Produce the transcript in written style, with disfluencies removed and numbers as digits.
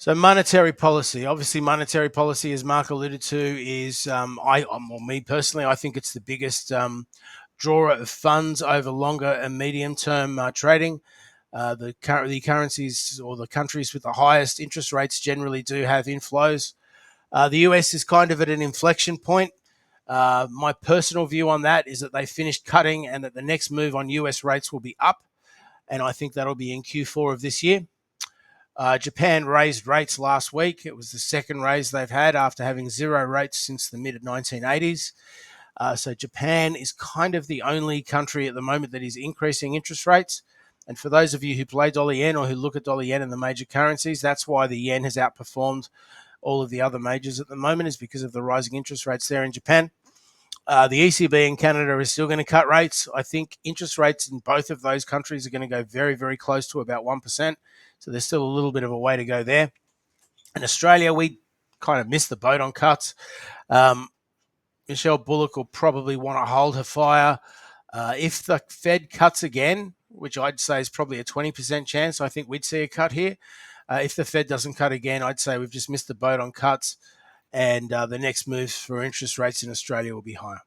So monetary policy, obviously monetary policy, as Mark alluded to, is, me personally, I think it's the biggest drawer of funds over longer and medium term trading. The currencies or the countries with the highest interest rates generally do have inflows. The US is kind of at an inflection point. My personal view on that is that they finished cutting and that the next move on US rates will be up. And I think that'll be in Q4 of this year. Japan raised rates last week. It was the second raise they've had after having zero rates since the mid 1980s. So Japan is kind of the only country at the moment that is increasing interest rates. And for those of you who play dollar yen or who look at dollar yen in the major currencies, that's why the yen has outperformed all of the other majors at the moment, is because of the rising interest rates there in Japan. The ECB in Canada is still going to cut rates. I think interest rates in both of those countries are going to go very, very close to about 1%. So there's still a little bit of a way to go there. In Australia, we kind of missed the boat on cuts. Michelle Bullock will probably want to hold her fire. If the Fed cuts again, which I'd say is probably a 20% chance, I think we'd see a cut here. If the Fed doesn't cut again, I'd say we've just missed the boat on cuts, and the next moves for interest rates in Australia will be higher.